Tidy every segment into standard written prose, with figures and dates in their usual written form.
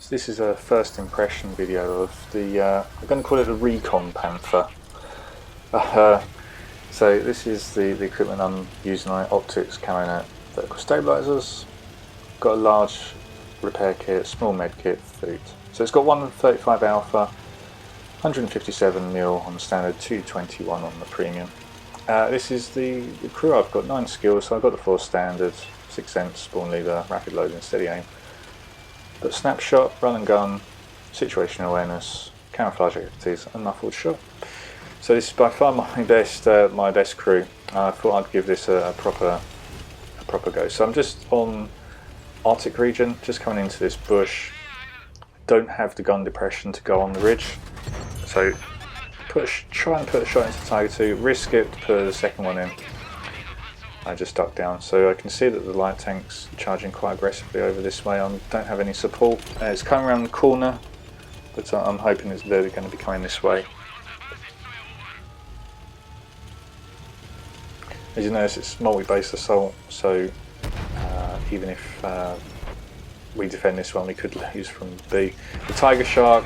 So this is a first impression video of the, I'm going to call it a Recon Panther. So this is the equipment I'm using on it: optics, camo, vertical stabilizers. Got a large repair kit, small med kit, food. So it's got 135 alpha, 157mm on the standard, 221 on the premium. This is the crew. I've got 9 skills, so I've got the 4 standard, 6 cents, spawn leader, rapid loading, steady aim. But snapshot, run and gun, situational awareness, camouflage activities, and muffled shot. So this is by far my best crew. I thought I'd give this a proper go. So I'm just on Arctic region, just coming into this bush. Don't have the gun depression to go on the ridge, so try and put a shot into Tiger 2, risk it to put the second one in. I just ducked down, so I can see that the light tank's charging quite aggressively over this way. I don't have any support. It's coming around the corner, but I'm hoping they're going to be coming this way. As you notice, it's multi-base assault, so even if we defend this one, we could lose from B. The Tiger Shark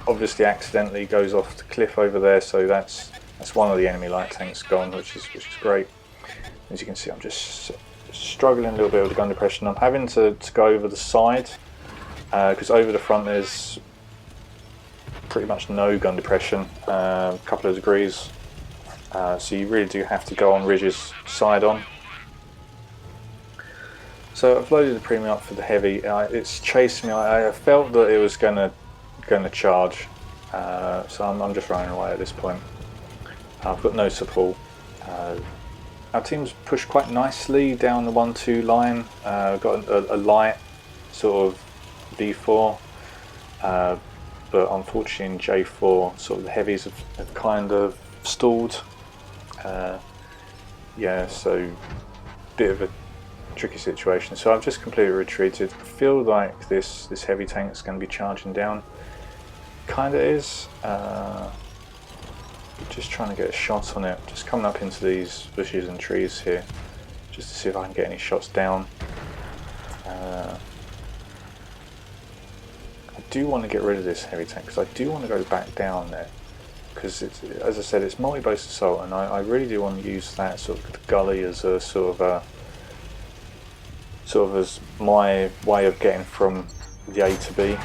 obviously accidentally goes off the cliff over there, so that's one of the enemy light tanks gone, which is great. As you can see, I'm just struggling a little bit with the gun depression. I'm having to go over the side because over the front there's pretty much no gun depression, a couple of degrees. So you really do have to go on ridges side on. So I've loaded the premium up for the heavy. It's chasing me. I felt that it was gonna charge, so I'm just running away at this point. I've got no support. Our team's pushed quite nicely down the 1-2 line. Got a light sort of D4, but unfortunately in J4, sort of the heavies have kind of stalled. Yeah, so bit of a tricky situation. So I've just completely retreated. I feel like this heavy tank is going to be charging down. Kinda is. Just trying to get a shot on it. Just coming up into these bushes and trees here, just to see if I can get any shots down. I do want to get rid of this heavy tank because I do want to go back down there. Because as I said, it's multi-base assault, and I really do want to use that sort of gully as a sort of as my way of getting from the A to B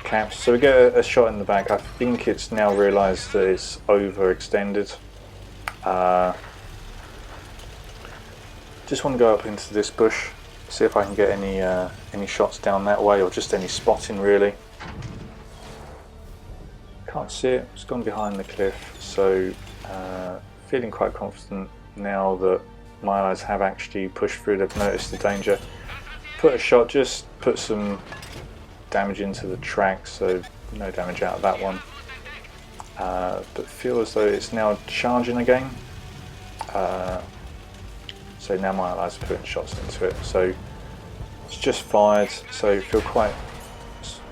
camps. So we get a shot in the back. I think it's now realised that it's overextended. Just want to go up into this bush, see if I can get any shots down that way, or just any spotting really. Can't see it, it's gone behind the cliff, so feeling quite confident now that my allies have actually pushed through, they've noticed the danger. Put a shot, just put some damage into the track, so no damage out of that one. But feel as though it's now charging again. So now my allies are putting shots into it, so it's just fired, so feel quite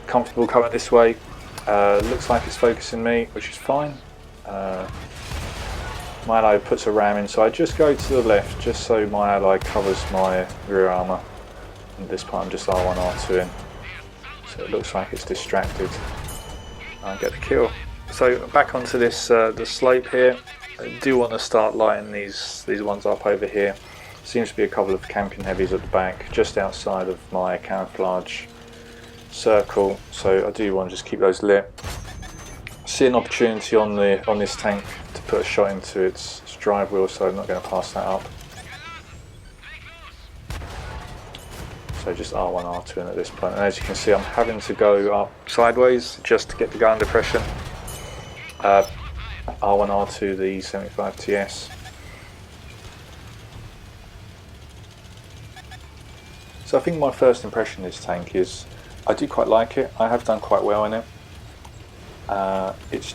comfortable coming this way. Looks like it's focusing me, which is fine. My ally puts a ram in, so I just go to the left just so my ally covers my rear armour. At this point I'm just R1, R2 in. So it looks like it's distracted. I get the kill. So back onto this the slope here. I do want to start lighting these ones up over here. Seems to be a couple of camping heavies at the back, just outside of my camouflage circle, so I do want to just keep those lit. See an opportunity on this tank to put a shot into its drive wheel, so I'm not going to pass that up. So just R1, R2 in at this point, and as you can see I'm having to go up sideways just to get the gun depression. R1, R2 the 75 TS. So I think my first impression of this tank is I do quite like it. I have done quite well in it. It's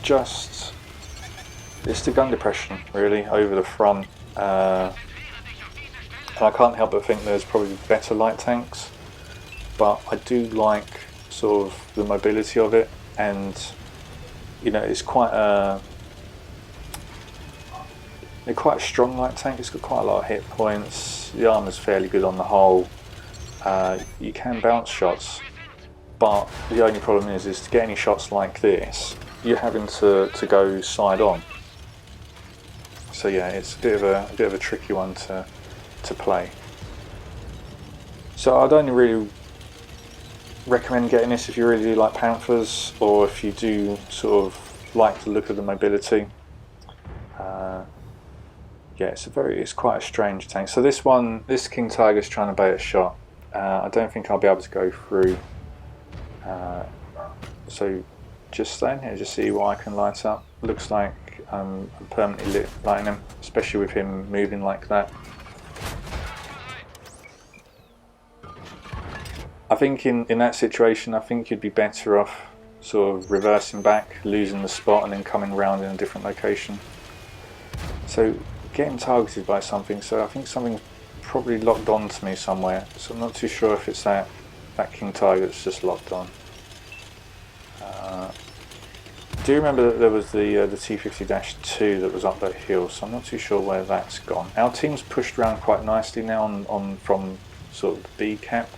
the gun depression really over the front. And I can't help but think there's probably better light tanks, but I do like sort of the mobility of it, and you know, it's quite a strong light tank. It's got quite a lot of hit points. The armor's fairly good on the whole. You can bounce shots, but the only problem is to get any shots like this, you're having to go side on. So yeah, it's a bit of a tricky one to play. So I'd only really recommend getting this if you really do like Panthers, or if you do sort of like the look of the mobility. Yeah, it's quite a strange tank. So this King Tiger's trying to bait a shot. I don't think I'll be able to go through. So just staying here, just see what I can light up. Looks like I'm permanently lighting him, especially with him moving like that. I think in that situation, I think you'd be better off sort of reversing back, losing the spot, and then coming round in a different location. So getting targeted by something, so I think something's probably locked on to me somewhere. So I'm not too sure if it's that King Tiger that's just locked on. Do you remember that there was the T50-2 that was up that hill? So I'm not too sure where that's gone. Our team's pushed around quite nicely now on from sort of the B camp.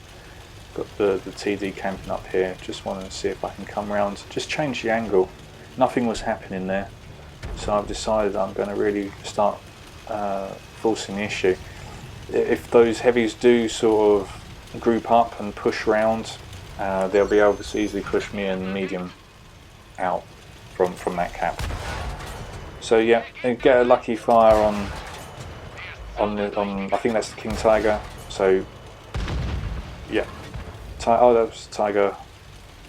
Got the TD camping up here. Just wanted to see if I can come around, just change the angle. Nothing was happening there, so I've decided I'm going to really start forcing the issue. If those heavies do sort of group up and push round, they'll be able to easily push me and medium out from that cap. So yeah, get a lucky fire on I think that's the King Tiger. So yeah, oh, that was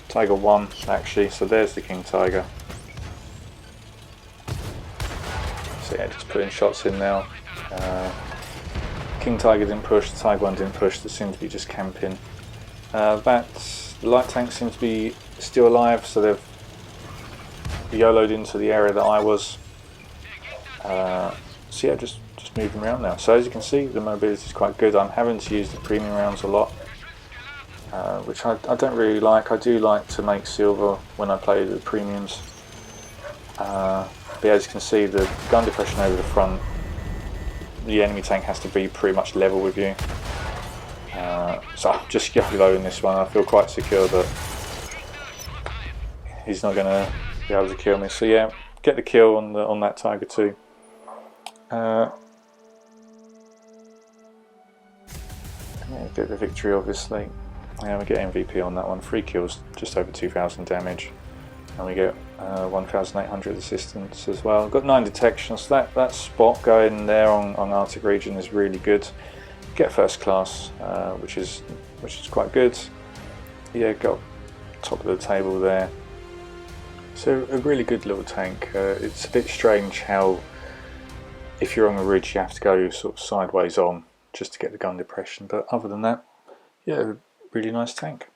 Tiger 1 actually. So there's the King Tiger. So yeah, just putting shots in now. King Tiger didn't push, the Tiger 1 didn't push, they seem to be just camping. The light tank seems to be still alive, so they've YOLO'd into the area that I was. So yeah, just moving around now. So as you can see, the mobility is quite good. I'm having to use the premium rounds a lot, which I don't really like. I do like to make silver when I play the premiums. But as you can see, the gun depression over the front, the enemy tank has to be pretty much level with you. So I'm just YOLO in this one. I feel quite secure that he's not going to be able to kill me. So yeah, get the kill on that Tiger 2. Yeah, get the victory obviously. Yeah, we get MVP on that one. 3 kills, just over 2,000 damage. And we get 1,800 assistance as well. Got 9 detections. So that spot going there on Arctic region is really good. Get first class, which is quite good. Yeah, got top of the table there. So a really good little tank. It's a bit strange how if you're on a ridge you have to go sort of sideways on just to get the gun depression. But other than that, yeah, really nice tank.